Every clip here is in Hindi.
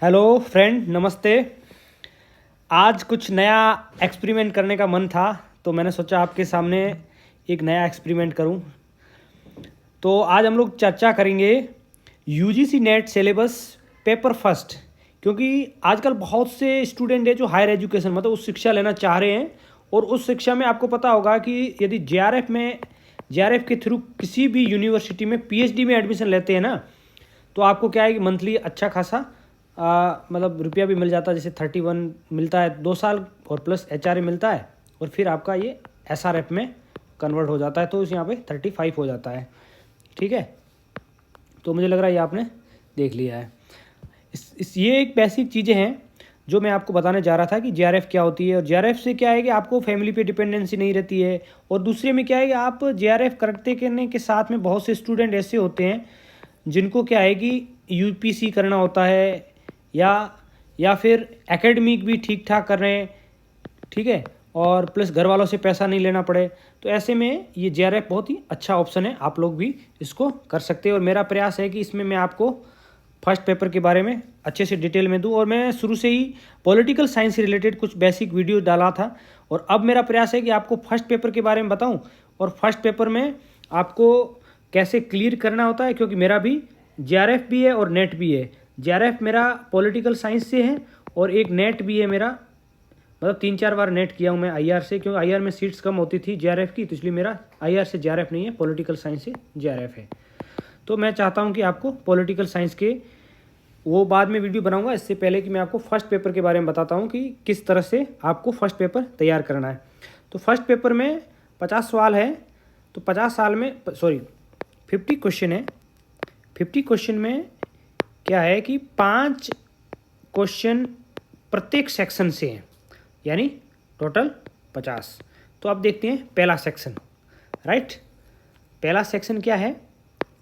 हेलो फ्रेंड, नमस्ते। आज कुछ नया एक्सपेरिमेंट करने का मन था, तो मैंने सोचा आपके सामने एक नया एक्सपेरिमेंट करूं। तो आज हम लोग चर्चा करेंगे UGC net syllabus paper first, क्योंकि आजकल बहुत से स्टूडेंट हैं जो हायर एजुकेशन मतलब उच्च शिक्षा लेना चाह रहे हैं। और उस शिक्षा में आपको पता होगा कि यदि जेआरएफ के थ्रू किसी भी यूनिवर्सिटी में पीएचडी में एडमिशन लेते हैं ना, तो आपको क्या है कि मंथली अच्छा खासा मतलब रुपया भी मिल जाता है। जैसे 31 मिलता है 2 साल और प्लस एचआरए मिलता है, और फिर आपका ये एसआरएफ में कन्वर्ट हो जाता है, तो यहाँ पे 35 हो जाता है। ठीक है, तो मुझे लग रहा है ये आपने देख लिया है। ये एक बेसिक चीज़ें हैं जो मैं आपको बताने जा रहा था कि जेआरएफ क्या होती है। और जेआरएफ से क्या है कि आपको फैमिली पे डिपेंडेंसी नहीं रहती है। और दूसरे में क्या है कि आप जेआरएफ करने के साथ में बहुत से स्टूडेंट ऐसे होते हैं जिनको क्या है कि यूपीसी करना होता है, या फिर एकेडमिक भी ठीक ठाक कर रहे हैं, ठीक है, और प्लस घर वालों से पैसा नहीं लेना पड़े। तो ऐसे में ये जेआरएफ बहुत ही अच्छा ऑप्शन है, आप लोग भी इसको कर सकते हैं। और मेरा प्रयास है कि इसमें मैं आपको फर्स्ट पेपर के बारे में अच्छे से डिटेल में दूं। और मैं शुरू से ही पॉलिटिकल साइंस से रिलेटेड कुछ बेसिक वीडियो डाला था, और अब मेरा प्रयास है कि आपको फर्स्ट पेपर के बारे में बताऊं और फर्स्ट पेपर में आपको कैसे क्लियर करना होता है, क्योंकि मेरा भी जेआरएफ भी है और नेट भी है। जेआरएफ मेरा पॉलिटिकल साइंस से है और एक नेट भी है मेरा, मतलब 3-4 बार नेट किया हूँ मैं आईआर से, क्योंकि आईआर में सीट्स कम होती थी जेआरएफ की, तो इसलिए मेरा आईआर से जेआरएफ नहीं है, पॉलिटिकल साइंस से जेआरएफ है। तो मैं चाहता हूँ कि आपको पॉलिटिकल साइंस के वो बाद में वीडियो बनाऊंगा, इससे पहले कि मैं आपको फर्स्ट पेपर के बारे में बताता हूँ कि किस तरह से आपको फर्स्ट पेपर तैयार करना है। तो फर्स्ट पेपर में 50 सवाल है, तो 50 क्वेश्चन है। 50 क्वेश्चन में क्या है कि 5 क्वेश्चन प्रत्येक सेक्शन से हैं, यानी टोटल 50। तो अब देखते हैं पहला सेक्शन, राइट। पहला सेक्शन क्या है?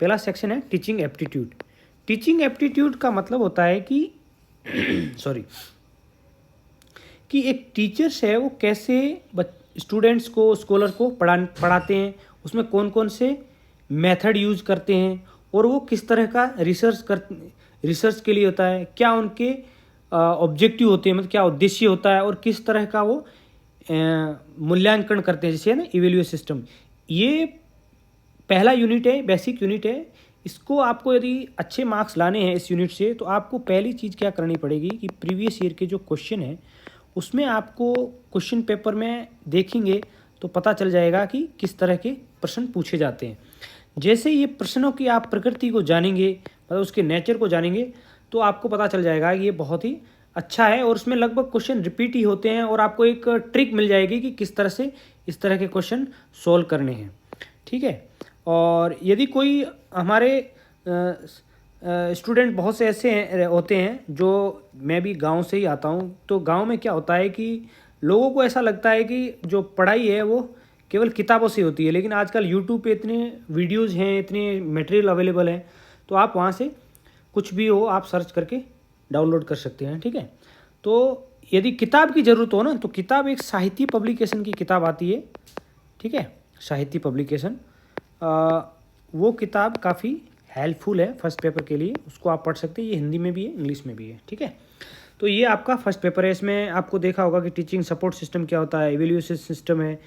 पहला सेक्शन है टीचिंग एप्टीट्यूड। टीचिंग एप्टीट्यूड का मतलब होता है कि कि एक टीचर्स है वो कैसे स्टूडेंट्स को, स्कॉलर को पढ़ाते हैं, उसमें कौन कौन से मेथड यूज करते हैं, और वो किस तरह का रिसर्च के लिए होता है, क्या उनके ऑब्जेक्टिव होते हैं, मतलब क्या उद्देश्य होता है, और किस तरह का वो मूल्यांकन करते हैं, जैसे है ना इवेल्यूएशन सिस्टम। ये पहला यूनिट है, बेसिक यूनिट है। इसको आपको यदि अच्छे मार्क्स लाने हैं इस यूनिट से, तो आपको पहली चीज़ क्या करनी पड़ेगी कि प्रीवियस ईयर के जो क्वेश्चन है उसमें आपको क्वेश्चन पेपर में देखेंगे तो पता चल जाएगा कि किस तरह के प्रश्न पूछे जाते हैं। जैसे ये प्रश्नों की आप प्रकृति को जानेंगे, मतलब उसके नेचर को जानेंगे, तो आपको पता चल जाएगा कि ये बहुत ही अच्छा है। और उसमें लगभग क्वेश्चन रिपीट ही होते हैं, और आपको एक ट्रिक मिल जाएगी कि किस तरह से इस तरह के क्वेश्चन सॉल्व करने हैं, ठीक है। और यदि कोई हमारे स्टूडेंट बहुत से ऐसे होते हैं, जो मैं भी गांव से ही आता हूं, तो गांव में क्या होता है कि लोगों को ऐसा लगता है कि जो पढ़ाई है वो केवल किताबों से होती है, लेकिन आजकल यूट्यूब पे इतने वीडियोज़ हैं, इतने मटेरियल अवेलेबल हैं, तो आप वहाँ से कुछ भी हो आप सर्च करके डाउनलोड कर सकते हैं, ठीक है। तो यदि किताब की ज़रूरत हो ना, तो किताब एक साहित्य पब्लिकेशन की किताब आती है, ठीक है, साहित्य पब्लिकेशन। वो किताब काफ़ी हेल्पफुल है फर्स्ट पेपर के लिए, उसको आप पढ़ सकते हैं। ये हिंदी में भी है, इंग्लिश में भी है, ठीक है। तो ये आपका फर्स्ट पेपर है। इसमें आपको देखा होगा कि टीचिंग सपोर्ट सिस्टम क्या होता है, इवेल्यूएशन सिस्टम है,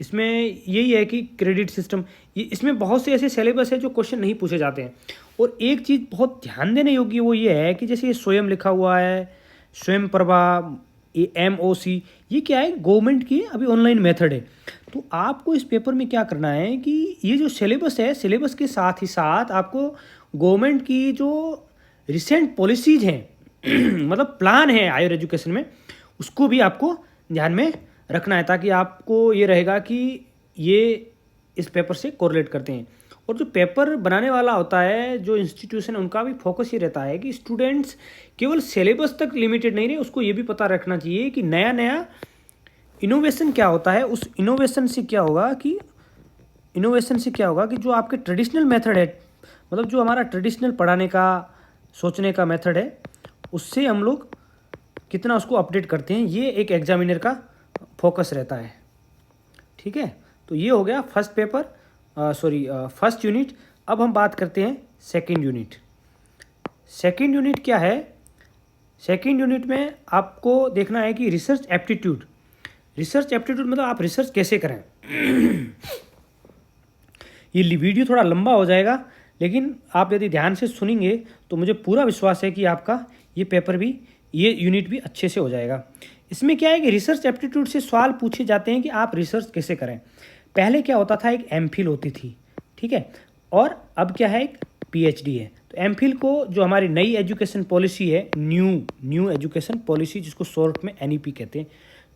इसमें यही है कि क्रेडिट सिस्टम। इसमें बहुत से ऐसे सिलेबस है जो क्वेश्चन नहीं पूछे जाते हैं। और एक चीज़ बहुत ध्यान देने योग्य वो ये है कि जैसे ये स्वयं लिखा हुआ है, स्वयं प्रभा, ये MOC, ये क्या है, गवर्नमेंट की अभी ऑनलाइन मेथड है। तो आपको इस पेपर में क्या करना है कि ये जो सिलेबस है, सिलेबस के साथ ही साथ आपको गवर्नमेंट की जो रिसेंट पॉलिसीज़ हैं मतलब प्लान है हायर एजुकेशन में, उसको भी आपको ध्यान में रखना है, ताकि आपको ये रहेगा कि ये इस पेपर से कोरिलेट करते हैं। और जो पेपर बनाने वाला होता है, जो इंस्टीट्यूशन, उनका भी फोकस ये रहता है कि स्टूडेंट्स केवल सिलेबस तक लिमिटेड नहीं रहे, उसको ये भी पता रखना चाहिए कि नया नया इनोवेशन क्या होता है। उस इनोवेशन से क्या होगा कि जो आपके ट्रेडिशनल मेथड है, मतलब जो हमारा ट्रेडिशनल पढ़ाने का, सोचने का मेथड है, उससे हम लोग कितना उसको अपडेट करते हैं, ये एक एग्जामिनर का फोकस रहता है, ठीक है। तो ये हो गया फर्स्ट पेपर, फर्स्ट यूनिट। अब हम बात करते हैं सेकंड यूनिट। सेकंड यूनिट क्या है? सेकंड यूनिट में आपको देखना है कि रिसर्च एप्टीट्यूड। रिसर्च एप्टीट्यूड मतलब आप रिसर्च कैसे करें। ये वीडियो थोड़ा लंबा हो जाएगा, लेकिन आप यदि ध्यान से सुनेंगे तो मुझे पूरा विश्वास है कि आपका ये पेपर भी, ये यूनिट भी अच्छे से हो जाएगा। इसमें क्या है कि रिसर्च एप्टीट्यूड से सवाल पूछे जाते हैं कि आप रिसर्च कैसे करें। पहले क्या होता था, एक एमफिल होती थी, ठीक है, और अब क्या है, एक पीएचडी है। तो एमफिल को जो हमारी नई एजुकेशन पॉलिसी है, न्यू एजुकेशन पॉलिसी, जिसको शॉर्ट में एनईपी कहते हैं,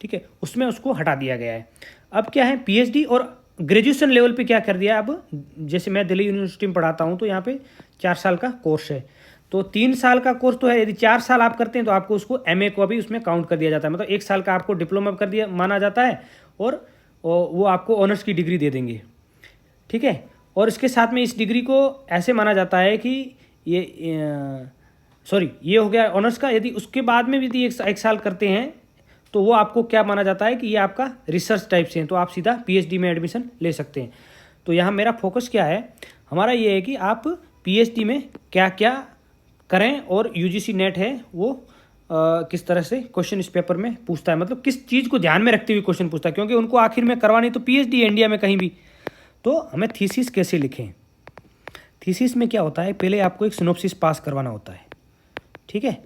ठीक है, उसमें उसको हटा दिया गया है। अब क्या है, पीएचडी और ग्रेजुएशन लेवल पे क्या कर दिया, अब जैसे मैं दिल्ली यूनिवर्सिटी में पढ़ाता हूँ तो यहाँ पे 4 साल का कोर्स है, तो 3 साल का कोर्स तो है, यदि 4 साल आप करते हैं तो आपको उसको एमए को भी उसमें काउंट कर दिया जाता है, मतलब 1 साल का आपको डिप्लोमा कर दिया माना जाता है, और वो आपको ऑनर्स की डिग्री दे देंगे, ठीक है। और इसके साथ में इस डिग्री को ऐसे माना जाता है कि ये हो गया ऑनर्स का। यदि उसके बाद में भी एक साल करते हैं तो वो आपको क्या माना जाता है कि ये आपका रिसर्च टाइप से है, तो आप सीधा पीएचडी में एडमिशन ले सकते हैं। तो यहाँ मेरा फोकस क्या है, हमारा ये है कि आप पीएचडी में क्या क्या करें, और यूजीसी नेट है वो किस तरह से क्वेश्चन इस पेपर में पूछता है, मतलब किस चीज़ को ध्यान में रखते हुए क्वेश्चन पूछता है, क्योंकि उनको आखिर में करवानी तो पीएचडी है इंडिया में कहीं भी। तो हमें थीसिस कैसे लिखें। थीसिस में क्या होता है, पहले आपको एक सिनॉप्सिस पास करवाना होता है, ठीक है।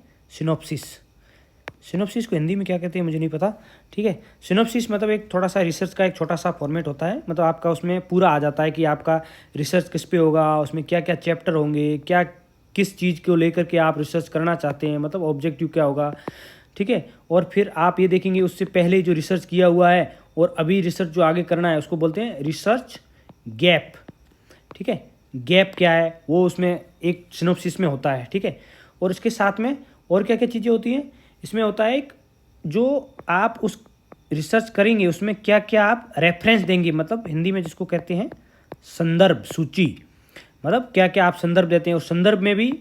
सिनॉप्सिस को हिंदी में क्या कहते हैं मुझे नहीं पता, ठीक है। सिनॉप्सिस मतलब एक थोड़ा सा रिसर्च का एक छोटा सा फॉर्मेट होता है, मतलब आपका उसमें पूरा आ जाता है कि आपका रिसर्च किस पे होगा, उसमें क्या क्या चैप्टर होंगे, क्या किस चीज़ को लेकर के आप रिसर्च करना चाहते हैं, मतलब ऑब्जेक्टिव क्या होगा, ठीक है। और फिर आप ये देखेंगे उससे पहले जो रिसर्च किया हुआ है और अभी रिसर्च जो आगे करना है उसको बोलते हैं रिसर्च गैप, ठीक है। गैप क्या है वो उसमें एक सिनॉप्सिस में होता है, ठीक है। और इसके साथ में और क्या क्या चीज़ें होती हैं, इसमें होता है एक जो आप उस रिसर्च करेंगे उसमें क्या क्या आप रेफरेंस देंगे, मतलब हिंदी में जिसको कहते हैं संदर्भ सूची, मतलब क्या क्या आप संदर्भ देते हैं। और संदर्भ में भी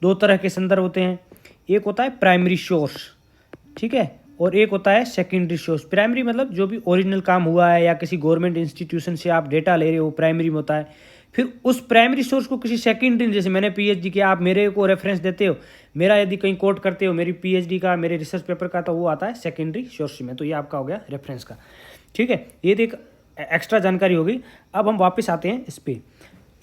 2 तरह के संदर्भ होते हैं, एक होता है प्राइमरी सोर्स, ठीक है, और एक होता है सेकेंडरी सोर्स। प्राइमरी मतलब जो भी ओरिजिनल काम हुआ है या किसी गवर्नमेंट इंस्टीट्यूशन से आप डेटा ले रहे हो, प्राइमरी में होता है। फिर उस प्राइमरी सोर्स को किसी सेकेंडरी, जैसे मैंने पीएचडी किया, आप मेरे को रेफरेंस देते हो, मेरा यदि कहीं कोट करते हो मेरी पीएचडी का, मेरे रिसर्च पेपर का, तो वो आता है सेकेंडरी सोर्स में, तो ये आपका हो गया रेफरेंस का, ठीक है। ये एक एक्स्ट्रा जानकारी हो गई। अब हम वापस आते हैं इस पर।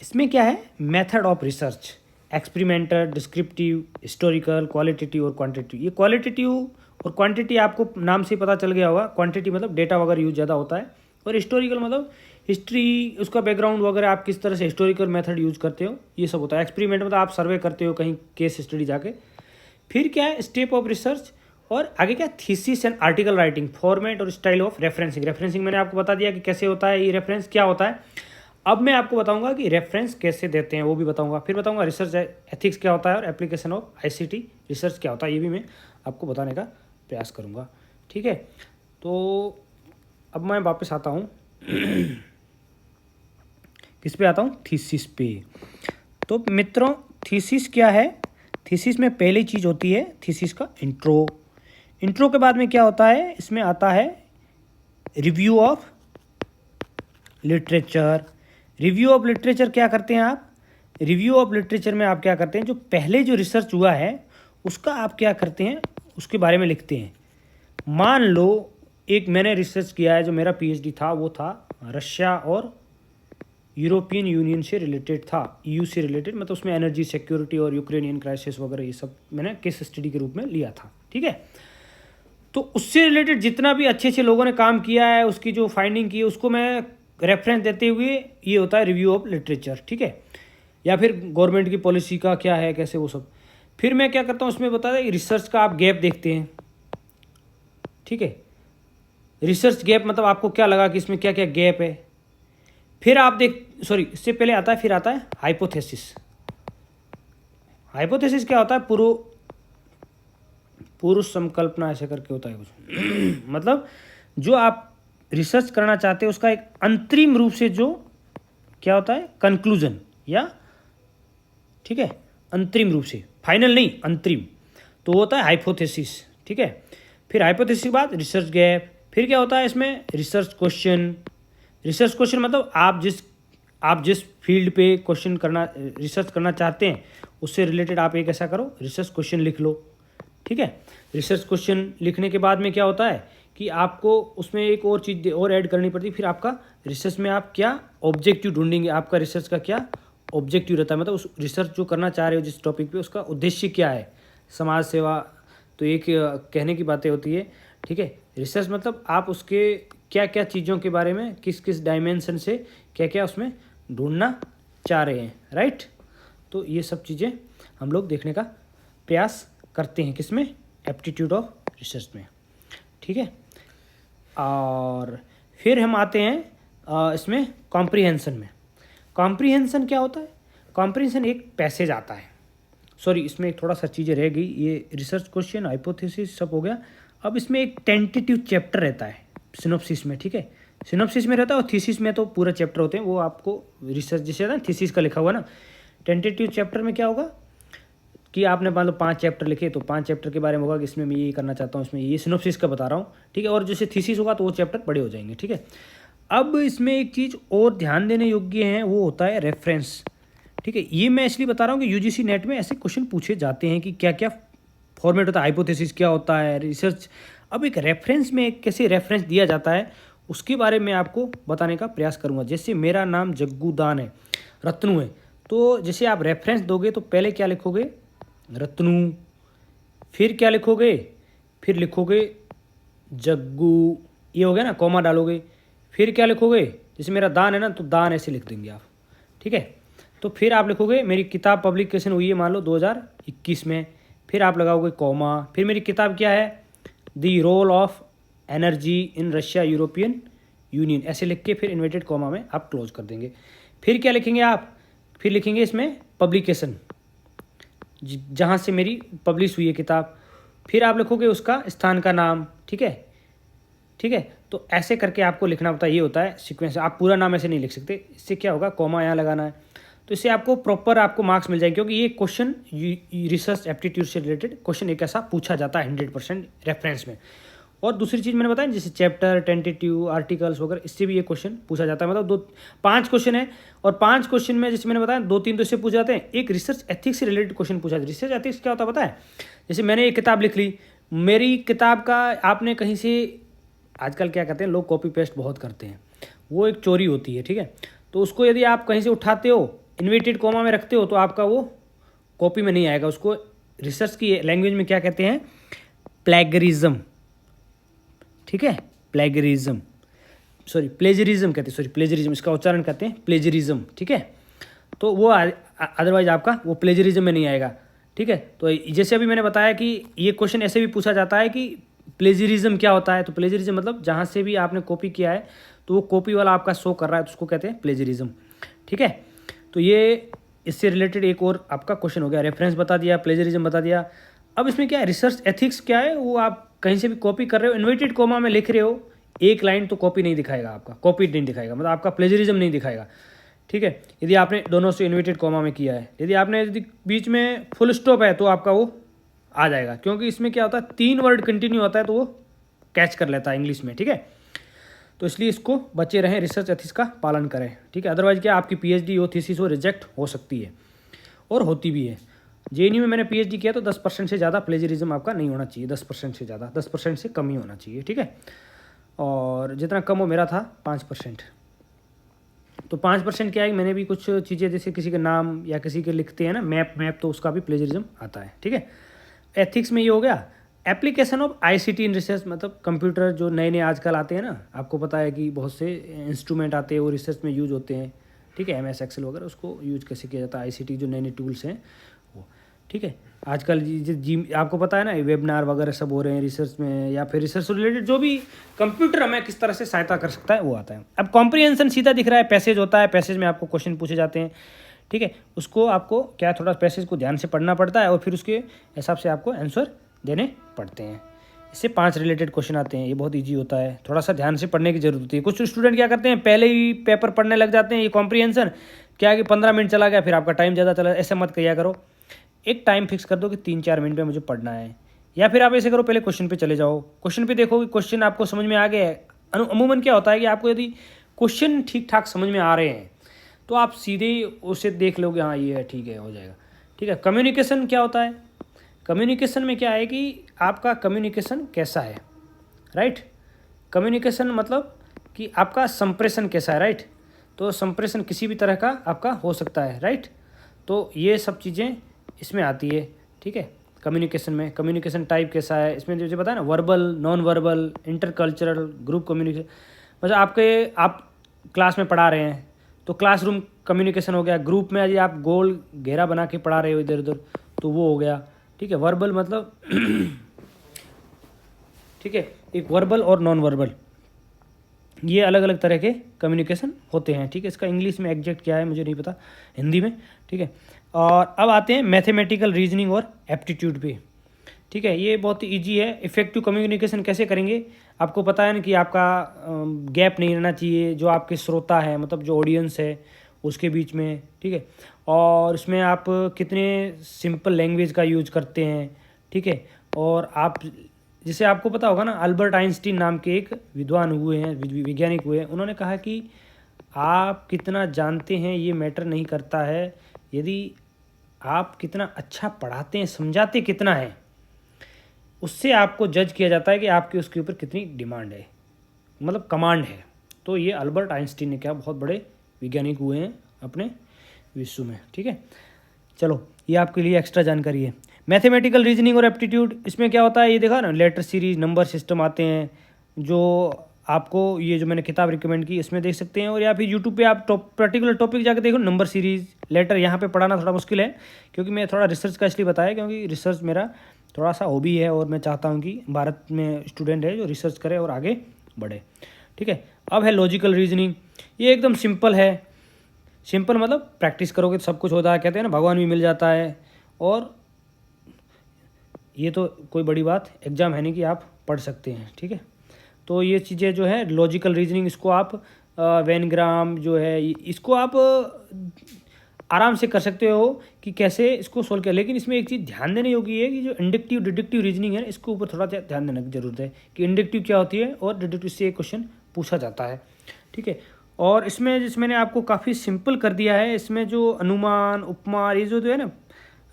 इसमें क्या है, method of research, experimental, descriptive, historical, qualitative और क्वांटिटेटिव। ये क्वालिटेटिव और क्वांटिटी आपको नाम से पता चल गया होगा, क्वांटिटी मतलब डेटा वगैरह यूज ज़्यादा होता है, और हिस्टोरिकल मतलब हिस्ट्री, उसका बैकग्राउंड वगैरह, आप किस तरह से हिस्टोरिकल मेथड यूज करते हो, ये सब होता है। एक्सपेरिमेंट मतलब आप सर्वे करते हो कहीं केस स्टडी जाके। फिर क्या है, स्टेप ऑफ रिसर्च, और आगे क्या, thesis and article writing, format और स्टाइल ऑफ रेफरेंसिंग। रेफरेंसिंग मैंने आपको बता दिया कि कैसे होता है, ये रेफरेंस क्या होता है। अब मैं आपको बताऊंगा कि रेफरेंस कैसे देते हैं, वो भी बताऊंगा। फिर बताऊंगा रिसर्च एथिक्स क्या होता है, और एप्लीकेशन ऑफ आईसीटी रिसर्च क्या होता है, ये भी मैं आपको बताने का प्रयास करूंगा, ठीक है। तो अब मैं वापस आता हूँ किस पे आता हूँ, थीसिस पे। तो मित्रों, थीसिस क्या है, थीसिस में पहली चीज़ होती है थीसिस का इंट्रो। इंट्रो के बाद में क्या होता है, इसमें आता है review of literature. Review of literature क्या करते हैं आप, रिव्यू ऑफ लिटरेचर में आप क्या करते हैं, जो पहले जो रिसर्च हुआ है उसका आप क्या करते हैं, उसके बारे में लिखते हैं। मान लो एक मैंने रिसर्च किया है, जो मेरा पीएचडी था वो था रशिया और यूरोपियन यूनियन से रिलेटेड था, ईयू से रिलेटेड, मतलब उसमें एनर्जी सिक्योरिटी और यूक्रेनियन क्राइसिस वगैरह ये सब मैंने केस स्टडी के रूप में लिया था, ठीक है। तो उससे रिलेटेड जितना भी अच्छे अच्छे लोगों ने काम किया है, उसकी जो फाइंडिंग की है, उसको मैं रेफरेंस देते हुए, ये होता है रिव्यू ऑफ लिटरेचर, ठीक है। या फिर गवर्नमेंट की पॉलिसी का क्या है, कैसे, वो सब। फिर मैं क्या करता हूँ, उसमें बताया रिसर्च का आप गैप देखते हैं, ठीक है। रिसर्च गैप मतलब आपको क्या लगा कि इसमें क्या क्या गैप है। फिर आप इससे पहले आता है, फिर आता है हाइपोथेसिस। हाइपोथेसिस क्या होता है, पूर्व संकल्पना ऐसे करके होता है कुछ मतलब जो आप रिसर्च करना चाहते हो उसका एक अंतरिम रूप से जो क्या होता है, कंक्लूजन, या ठीक है, अंतरिम रूप से, फाइनल नहीं, अंतरिम, तो होता है हाइपोथेसिस, ठीक है। फिर हाइपोथेसिस के बाद रिसर्च गैप। फिर क्या होता है इसमें, रिसर्च क्वेश्चन। रिसर्च क्वेश्चन मतलब आप जिस फील्ड पे क्वेश्चन करना, रिसर्च करना चाहते हैं, उससे रिलेटेड आप एक ऐसा करो, रिसर्च क्वेश्चन लिख लो, ठीक है। रिसर्च क्वेश्चन लिखने के बाद में क्या होता है कि आपको उसमें एक और चीज़ और ऐड करनी पड़ती है। फिर आपका रिसर्च में आप क्या ऑब्जेक्टिव ढूंढेंगे, आपका रिसर्च का क्या ऑब्जेक्टिव रहता है, मतलब उस रिसर्च जो करना चाह रहे हो जिस टॉपिक पे उसका उद्देश्य क्या है। समाज सेवा तो एक कहने की बातें होती है, ठीक है। रिसर्च मतलब आप उसके क्या क्या चीज़ों के बारे में किस किस डायमेंशन से क्या क्या उसमें ढूंढना चाह रहे हैं, राइट। तो ये सब चीज़ें हम लोग देखने का प्रयास करते हैं किसमें, एप्टीट्यूड ऑफ रिसर्च में, ठीक है। और फिर हम आते हैं इसमें कॉम्प्रिहेंशन में। कॉम्प्रिहेंशन क्या होता है, कॉम्प्रिहेंशन एक पैसेज आता है, सॉरी इसमें एक थोड़ा सा चीज़ें रह गई, ये रिसर्च क्वेश्चन हाइपोथेसिस सब हो गया। अब इसमें एक टेंटेटिव चैप्टर रहता है सिनॉप्सिस में, ठीक है। सिनॉप्सिस में रहता है और थीसिस में तो पूरा चैप्टर होते हैं, वो आपको रिसर्च जैसे ना थीसिस का लिखा हुआ ना। टेंटेटिव चैप्टर में क्या होगा कि आपने मान लो 5 चैप्टर लिखे तो 5 चैप्टर के बारे में होगा कि इसमें मैं ये करना चाहता हूँ, इसमें ये सिनॉप्सिस का बता रहा हूँ, ठीक है। और जैसे थीसिस होगा तो वो चैप्टर बड़े हो जाएंगे, ठीक है। अब इसमें एक चीज़ और ध्यान देने योग्य है, वो होता है रेफरेंस, ठीक है। ये मैं इसलिए बता रहा हूँ कि यूजीसी नेट में ऐसे क्वेश्चन पूछे जाते हैं कि क्या क्या फॉर्मेट होता है, हाइपोथेसिस क्या होता है, रिसर्च। अब एक रेफरेंस में कैसे रेफरेंस दिया जाता है उसके बारे में आपको बताने का प्रयास करूँगा। जैसे मेरा नाम जग्गू दान है, रत्नू है, तो जैसे आप रेफरेंस दोगे तो पहले क्या लिखोगे, रत्नू, फिर क्या लिखोगे, फिर लिखोगे जग्गू, ये हो गया ना, कॉमा डालोगे, फिर क्या लिखोगे, जैसे मेरा दान है ना तो दान ऐसे लिख देंगे आप, ठीक है। तो फिर आप लिखोगे मेरी किताब पब्लिकेशन हुई है मान लो 2021 में, फिर आप लगाओगे कॉमा, फिर मेरी किताब क्या है, the role of energy in Russia European Union, ऐसे लिख के फिर इन्वर्टेड कॉमा में आप क्लोज कर देंगे। फिर क्या लिखेंगे आप, फिर लिखेंगे इसमें पब्लिकेशन जहाँ से मेरी पब्लिश हुई है किताब, फिर आप लिखोगे उसका स्थान का नाम, ठीक है, ठीक है। तो ऐसे करके आपको लिखना होता है, ये होता है सीक्वेंस। आप पूरा नाम ऐसे नहीं लिख सकते, इससे क्या होगा, कॉमा यहाँ लगाना है, तो इससे आपको प्रॉपर आपको मार्क्स मिल जाएंगे, क्योंकि ये क्वेश्चन रिसर्च एप्टीट्यूड से रिलेटेड क्वेश्चन एक ऐसा पूछा जाता है 100% रेफरेंस में। और दूसरी चीज़ मैंने बताया जैसे चैप्टर, टेंटेटिव, आर्टिकल्स वगैरह, इससे भी ये क्वेश्चन पूछा जाता है। मतलब 5 क्वेश्चन है और 5 क्वेश्चन में जैसे मैंने बताया 2-3 तो इससे पूछे जाते हैं, एक रिसर्च एथिक्स से रिलेटेड क्वेश्चन पूछा जाता है। रिसर्च एथिक्स क्या होता है पता है, जैसे मैंने एक किताब लिख ली, मेरी किताब का आपने कहीं से, आजकल क्या कहते हैं लोग कॉपी पेस्ट बहुत करते हैं, वो एक चोरी होती है, ठीक है। तो उसको यदि आप कहीं से उठाते हो, इन्वर्टेड कॉमा में रखते हो, तो आपका वो कॉपी में नहीं आएगा। उसको रिसर्च की लैंग्वेज में क्या कहते हैं, प्लेगरिज्म, ठीक है, प्लेगरिज्म, सॉरी प्लेजरिज्म कहते हैं, सॉरी प्लेजरिज्म, इसका उच्चारण करते हैं प्लेजरिज्म, ठीक है। तो वो अदरवाइज आपका वो प्लेजरिज्म में नहीं आएगा, ठीक है। तो जैसे अभी मैंने बताया कि ये क्वेश्चन ऐसे भी पूछा जाता है कि प्लेजरिज्म क्या होता है, तो प्लेजरिज्म मतलब जहाँ से भी आपने कॉपी किया है तो वो कॉपी वाला आपका शो कर रहा है, तो उसको कहते हैं प्लेजरिज्म, ठीक है। तो ये इससे रिलेटेड एक और आपका क्वेश्चन हो गया, रेफरेंस बता दिया, प्लेजरिज्म बता दिया। अब इसमें क्या है, रिसर्च एथिक्स क्या है, वो आप कहीं से भी कॉपी कर रहे हो, इन्वर्टेड कॉमा में लिख रहे हो, एक लाइन तो कॉपी नहीं दिखाएगा, आपका कॉपी नहीं दिखाएगा, मतलब आपका प्लेजरिज्म नहीं दिखाएगा, ठीक है। यदि आपने दोनों से इन्वर्टेड कॉमा में किया है, यदि बीच में फुल स्टॉप है तो आपका वो आ जाएगा, क्योंकि इसमें क्या होता है 3 वर्ड कंटिन्यू होता है तो वो कैच कर लेता है इंग्लिश में, ठीक है। तो इसलिए इसको बचे रहें, रिसर्च एथिक्स का पालन करें, ठीक है। अदरवाइज क्या आपकी पीएचडी हो, थीसिस हो, रिजेक्ट हो सकती है और होती भी है। जेएनयू में मैंने पीएचडी किया तो 10% से ज़्यादा प्लेजरिज्म आपका नहीं होना चाहिए, 10% से ज़्यादा, 10% से कम ही होना चाहिए, ठीक है। और जितना कम हो मेरा था 5%। तो 5% क्या है, मैंने भी कुछ चीज़ें जैसे किसी का नाम या किसी के लिखते हैं ना मैप, तो उसका भी प्लेजरिज्म आता है, ठीक है। एथिक्स में ये हो गया। Application of ICT in research, मतलब कंप्यूटर जो नए नए आजकल आते हैं ना, आपको पता है कि बहुत से इंस्ट्रूमेंट आते हैं वो रिसर्च में यूज होते हैं, ठीक है। MS एक्सेल वगैरह उसको यूज कैसे किया जाता है, आईसीटी जो नए नए टूल्स हैं वो, ठीक है। आजकल जी आपको पता है ना वेबिनार वगैरह सब हो रहे हैं रिसर्च में, या फिर रिसर्च से रिलेटेड जो भी कंप्यूटर हमें किस तरह से सहायता कर सकता है वो आता है। अब कॉम्प्रिहेंशन सीधा दिख रहा है, पैसेज होता है, पैसेज में आपको क्वेश्चन पूछे जाते हैं, ठीक है। उसको आपको क्या थोड़ा पैसेज को ध्यान से पढ़ना पड़ता है और फिर उसके हिसाब से आपको आंसर देने पड़ते हैं। इससे 5 रिलेटेड क्वेश्चन आते हैं, ये बहुत इजी होता है, थोड़ा सा ध्यान से पढ़ने की जरूरत होती है। कुछ स्टूडेंट क्या करते हैं पहले ही पेपर पढ़ने लग जाते हैं, ये कॉम्प्रिहेंशन क्या है कि 15 मिनट चला गया फिर आपका टाइम ज़्यादा चला, ऐसे मत किया करो। एक टाइम फिक्स कर दो कि 3-4 मिनट में मुझे पढ़ना है, या फिर आप ऐसे करो पहले क्वेश्चन पे चले जाओ, क्वेश्चन पे देखो कि क्वेश्चन आपको समझ में आ गया है। अमूमन क्या होता है कि आपको यदि क्वेश्चन ठीक ठाक समझ में आ रहे हैं तो आप सीधे उसे देख लोगे, हाँ ये है, ठीक है, हो जाएगा, ठीक है। कम्युनिकेशन क्या होता है, कम्युनिकेशन में क्या है कि आपका कम्युनिकेशन कैसा है, राइट। कम्युनिकेशन मतलब कि आपका संप्रेषण कैसा है, राइट। तो संप्रेषण किसी भी तरह का आपका हो सकता है, राइट। तो ये सब चीज़ें इसमें आती है, ठीक है। कम्युनिकेशन में कम्युनिकेशन टाइप कैसा है, इसमें जो बताया ना, verbal, non verbal, intercultural, group communication. मतलब आप क्लास में पढ़ा रहे हैं तो क्लासरूम कम्युनिकेशन हो गया। ग्रुप में यदि आप गोल घेरा बना के पढ़ा रहे हो इधर उधर तो वो हो गया, ठीक है। वर्बल मतलब ठीक है, एक वर्बल और नॉन वर्बल, ये अलग अलग तरह के कम्युनिकेशन होते हैं, ठीक है। इसका इंग्लिश में एग्जैक्ट क्या है मुझे नहीं पता, हिंदी में, ठीक है। और अब आते हैं मैथमेटिकल रीजनिंग और एप्टीट्यूड पे, ठीक है। ये बहुत ही ईजी है। इफेक्टिव कम्युनिकेशन कैसे करेंगे, आपको पता है ना कि आपका गैप नहीं रहना चाहिए जो आपके श्रोता है, मतलब जो ऑडियंस है उसके बीच में, ठीक है। और इसमें आप कितने सिंपल लैंग्वेज का यूज करते हैं, ठीक है। और आप, जिसे आपको पता होगा ना, अल्बर्ट आइंस्टीन नाम के एक विद्वान हुए हैं, वैज्ञानिक हुए हैं, उन्होंने कहा कि आप कितना जानते हैं ये मैटर नहीं करता है, यदि आप कितना अच्छा पढ़ाते हैं, समझाते कितना है, उससे आपको जज किया जाता है कि आपके उसके ऊपर कितनी डिमांड है, मतलब कमांड है। तो ये अल्बर्ट आइंस्टीन ने क्या, बहुत बड़े वैज्ञानिक हुए हैं अपने विश्व में, ठीक है। चलो ये आपके लिए एक्स्ट्रा जानकारी है। मैथमेटिकल रीजनिंग और एप्टीट्यूड, इसमें क्या होता है, ये देखा ना, लेटर सीरीज, नंबर सिस्टम आते हैं, जो आपको ये जो मैंने किताब रिकमेंड की इसमें देख सकते हैं। और या फिर यूट्यूब पे आप पर्टिकुलर टॉपिक जाकर देखो, नंबर सीरीज, लेटर। यहाँ पे पढ़ाना थोड़ा मुश्किल है क्योंकि मैं थोड़ा रिसर्च का इसलिए बताया क्योंकि रिसर्च मेरा थोड़ा सा हॉबी है और मैं चाहता हूँ कि भारत में स्टूडेंट है जो रिसर्च करे और आगे बढ़े, ठीक है। अब है लॉजिकल रीजनिंग, ये एकदम सिंपल है। सिंपल मतलब प्रैक्टिस करोगे तो सब कुछ होता है, कहते हैं ना, भगवान भी मिल जाता है। और ये तो कोई बड़ी बात, एग्ज़ाम है नहीं कि आप पढ़ सकते हैं, ठीक है। तो ये चीज़ें जो है लॉजिकल रीजनिंग, इसको आप वेनग्राम जो है इसको आप आराम से कर सकते हो कि कैसे इसको सोल्व किया। लेकिन इसमें एक चीज़ ध्यान देने योग्य है कि जो इंडक्टिव डिडक्टिव रीजनिंग है इसके ऊपर थोड़ा ध्यान देने की जरूरत है कि इंडक्टिव क्या होती है और डिडक्टिव से एक क्वेश्चन पूछा जाता है, ठीक है। और इसमें जिस मैंने आपको काफ़ी सिंपल कर दिया है, इसमें जो अनुमान, उपमान, ये जो है ना,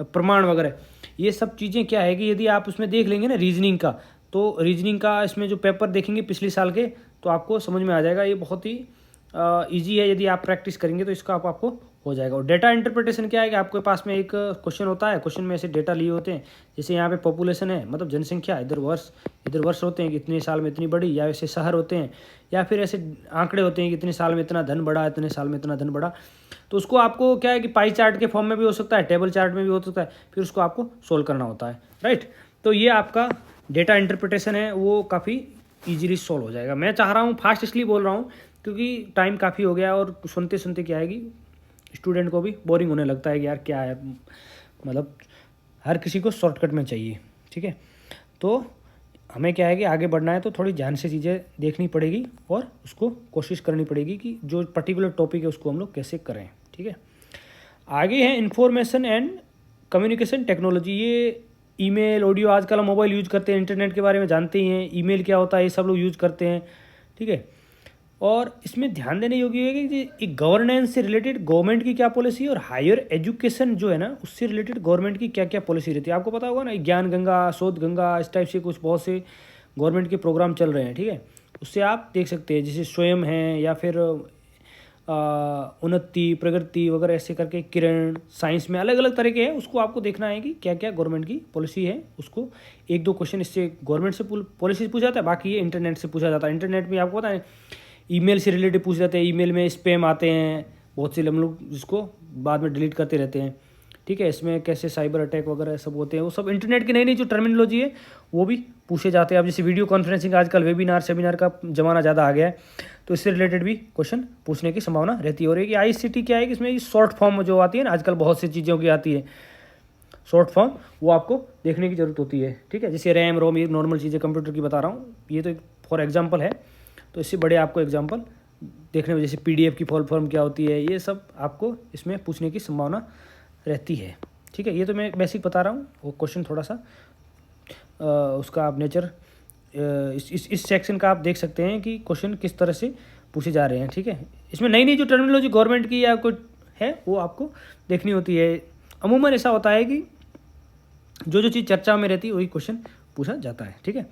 प्रमाण वगैरह, ये सब चीज़ें क्या है कि यदि आप उसमें देख लेंगे ना रीजनिंग का, तो रीजनिंग का इसमें जो पेपर देखेंगे पिछले साल के, तो आपको समझ में आ जाएगा। ये बहुत ही ईजी है, यदि आप प्रैक्टिस करेंगे तो इसका आपको हो जाएगा। और डेटा इंटरप्रिटेशन क्या है कि आपके पास में एक क्वेश्चन होता है, क्वेश्चन में ऐसे डेटा लिए होते हैं, जैसे यहाँ पे पॉपुलेशन है, मतलब जनसंख्या, इधर वर्ष होते हैं कि इतने साल में इतनी बढ़ी, या ऐसे शहर होते हैं, या फिर ऐसे आंकड़े होते हैं कि इतने साल में इतना धन बढ़ा, इतने साल में इतना धन बढ़ा। तो उसको आपको क्या है कि पाई चार्ट के फॉर्म में भी हो सकता है, टेबल चार्ट में भी हो सकता है, फिर उसको आपको सोल्व करना होता है, राइट। तो ये आपका डेटा इंटरप्रिटेशन है, वो काफ़ी ईजिली सोल्व हो जाएगा। मैं चाह रहा हूँ फास्ट इसलिए बोल रहा हूँ क्योंकि टाइम काफ़ी हो गया और सुनते सुनते क्या है कि स्टूडेंट को भी बोरिंग होने लगता है कि यार क्या है, मतलब हर किसी को शॉर्टकट में चाहिए, ठीक है। तो हमें क्या है कि आगे बढ़ना है तो थोड़ी ध्यान से चीज़ें देखनी पड़ेगी और उसको कोशिश करनी पड़ेगी कि जो पर्टिकुलर टॉपिक है उसको हम लोग कैसे करें, ठीक है। आगे है इंफॉर्मेशन एंड कम्युनिकेशन टेक्नोलॉजी। ये ईमेल, ऑडियो, आजकल हम मोबाइल यूज़ करते हैं, इंटरनेट के बारे में जानते ही हैं, ईमेल क्या होता है ये सब लोग यूज़ करते हैं, ठीक है। और इसमें ध्यान देने योग्य है कि गवर्नेंस से रिलेटेड गवर्नमेंट की क्या पॉलिसी है और हायर एजुकेशन जो है ना उससे रिलेटेड गवर्नमेंट की क्या क्या पॉलिसी रहती है। आपको पता होगा ना, ज्ञान गंगा, शोध गंगा, इस टाइप से कुछ बहुत से गवर्नमेंट के प्रोग्राम चल रहे हैं, ठीक है। उससे आप देख सकते हैं, जैसे स्वयं है या फिर उन्नति, प्रगति वगैरह, ऐसे करके किरण, साइंस में अलग अलग तरह के हैं। उसको आपको देखना है कि क्या क्या गवर्नमेंट की पॉलिसी है। उसको एक दो क्वेश्चन इससे गवर्नमेंट से पॉलिसी पूछा जाता है, बाकी ये इंटरनेट से पूछा जाता है। इंटरनेट में आपको पता है ईमेल से रिलेटेड पूछ जाते हैं, ईमेल में स्पैम आते हैं बहुत से, हम लोग जिसको बाद में डिलीट करते रहते हैं, ठीक है। इसमें कैसे साइबर अटैक वगैरह सब होते हैं, वो सब इंटरनेट की नई नई जो टर्मिनोलॉजी है वो भी पूछे जाते हैं। अब जैसे वीडियो कॉन्फ्रेंसिंग, आजकल वेबिनार सेमिनार का ज़माना ज़्यादा आ गया है, तो इससे रिलेटेड भी क्वेश्चन पूछने की संभावना रहती है। और एक ICT क्या है कि इसमें शॉर्ट फॉर्म जो आती है ना, आजकल बहुत सी चीज़ों की आती है शॉर्ट फॉर्म, वो आपको देखने की ज़रूरत होती है, ठीक है। जैसे रैम रोम, ये नॉर्मल चीज़ें कंप्यूटर की बता रहा हूँ, ये तो एक फॉर एग्जाम्पल है। तो इससे बड़े आपको एग्जाम्पल देखने में, जैसे PDF की फुल फॉर्म क्या होती है, ये सब आपको इसमें पूछने की संभावना रहती है, ठीक है। ये तो मैं बेसिक बता रहा हूँ, वो क्वेश्चन थोड़ा सा उसका आप नेचर इस सेक्शन का आप देख सकते हैं कि क्वेश्चन किस तरह से पूछे जा रहे हैं, ठीक है। इसमें नई नई जो टर्मिनोलॉजी गवर्नमेंट की या कुछ है वो आपको देखनी होती है। अमूमन ऐसा होता है कि जो जो चीज़ चर्चा में रहती है वही क्वेश्चन पूछा जाता है, ठीक है।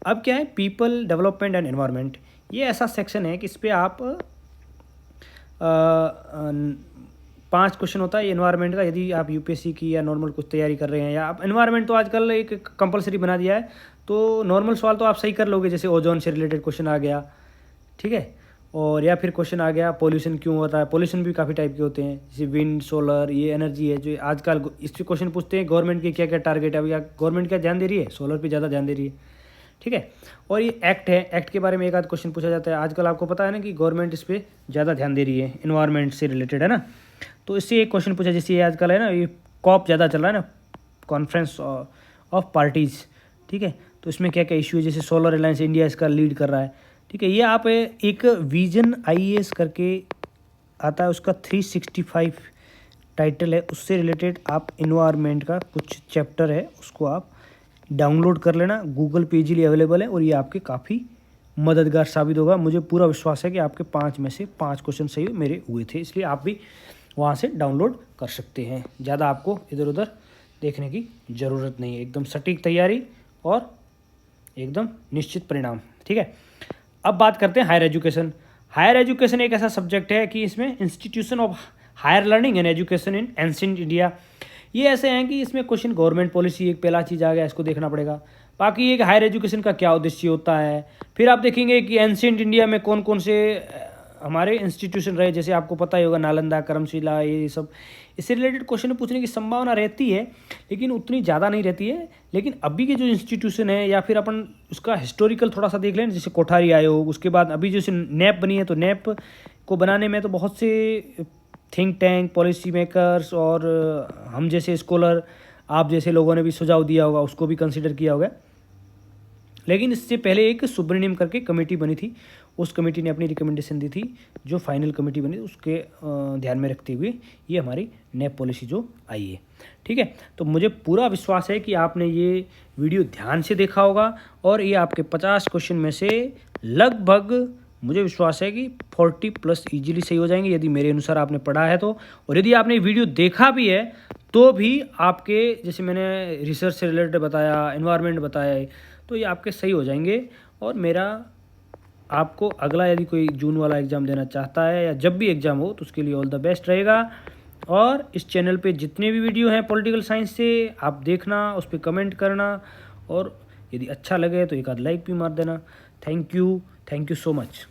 अब क्या है, पीपल डेवलपमेंट एंड एनवायरनमेंट, ये ऐसा सेक्शन है कि इस पर आप 5 क्वेश्चन होता है एनवायरनमेंट का। यदि आप यूपीएससी की या नॉर्मल कुछ तैयारी कर रहे हैं, या आप एनवायरनमेंट तो आजकल एक कंपलसरी बना दिया है, तो नॉर्मल सवाल तो आप सही कर लोगे, जैसे ओजोन से रिलेटेड क्वेश्चन आ गया, ठीक है। और या फिर क्वेश्चन आ गया पोल्यूशन क्यों होता है, पोल्यूशन भी काफ़ी टाइप के होते हैं, जैसे विंड, सोलर, ये एनर्जी है जो आजकल इस पर क्वेश्चन पूछते हैं। गवर्नमेंट के क्या क्या टारगेट है, अभी गवर्नमेंट क्या ध्यान दे रही है, सोलर पे ज़्यादा ध्यान दे रही है, ठीक है। और ये एक्ट है, एक्ट के बारे में एक आध क्वेश्चन पूछा जाता है। आजकल आपको पता है ना कि गवर्नमेंट इस पर ज़्यादा ध्यान दे रही है, इन्वायरमेंट से रिलेटेड, है ना। तो इससे एक क्वेश्चन पूछा, जैसे ये आजकल है ना, ये कॉप ज़्यादा चल रहा है ना, कॉन्फ्रेंस ऑफ पार्टीज़, ठीक है। तो इसमें क्या क्या इशू है, जैसे सोलर अलायंस इंडिया इसका लीड कर रहा है, ठीक है। ये आप एक विजन आईएएस करके आता है, उसका 365 टाइटल है, उससे रिलेटेड आप इन्वायरमेंट का कुछ चैप्टर है, उसको आप डाउनलोड कर लेना, गूगल पे इजीली अवेलेबल है, और ये आपके काफ़ी मददगार साबित होगा। मुझे पूरा विश्वास है कि आपके 5 में से 5 क्वेश्चन सही मेरे हुए थे, इसलिए आप भी वहाँ से डाउनलोड कर सकते हैं। ज़्यादा आपको इधर उधर देखने की ज़रूरत नहीं है, एकदम सटीक तैयारी और एकदम निश्चित परिणाम, ठीक है। अब बात करते हैं हायर एजुकेशन। हायर एजुकेशन एक ऐसा सब्जेक्ट है कि इसमें institution of higher learning and education in ancient India, ये ऐसे हैं कि इसमें क्वेश्चन गवर्नमेंट पॉलिसी एक पहला चीज़ आ गया, इसको देखना पड़ेगा। बाकी एक हायर एजुकेशन का क्या उद्देश्य होता है, फिर आप देखेंगे कि एंशिएंट इंडिया में कौन कौन से हमारे इंस्टीट्यूशन रहे, जैसे आपको पता ही होगा नालंदा, करमशिला, ये सब। इससे रिलेटेड क्वेश्चन पूछने की संभावना रहती है, लेकिन उतनी ज़्यादा नहीं रहती है। लेकिन अभी के जो इंस्टीट्यूशन है, या फिर अपन उसका हिस्टोरिकल थोड़ा सा देख लें, जैसे कोठारी आयोग, उसके बाद अभी जैसे नैप बनी है, तो नैप को बनाने में तो बहुत से थिंक टैंक, पॉलिसी मेकर्स और हम जैसे स्कॉलर, आप जैसे लोगों ने भी सुझाव दिया होगा, उसको भी कंसिडर किया होगा। लेकिन इससे पहले एक सुब्रनीम करके कमेटी बनी थी, उस कमेटी ने अपनी रिकमेंडेशन दी थी, जो फाइनल कमेटी बनी उसके ध्यान में रखते हुए ये हमारी नैप पॉलिसी जो आई है, ठीक है। तो मुझे पूरा विश्वास है कि आपने ये वीडियो ध्यान से देखा होगा, और ये आपके 50 क्वेश्चन में से लगभग मुझे विश्वास है कि 40+ ईजिली सही हो जाएंगे, यदि मेरे अनुसार आपने पढ़ा है तो। और यदि आपने वीडियो देखा भी है तो भी आपके, जैसे मैंने रिसर्च से रिलेटेड बताया, एनवायरनमेंट बताया, तो ये आपके सही हो जाएंगे। और मेरा आपको अगला, यदि कोई जून वाला एग्ज़ाम देना चाहता है, या जब भी एग्ज़ाम हो, तो उसके लिए ऑल द बेस्ट रहेगा। और इस चैनल पे जितने भी वीडियो हैं पॉलिटिकल साइंस से, आप देखना, उस पर कमेंट करना, और यदि अच्छा लगे तो एक आध लाइक भी मार देना। Thank you so much.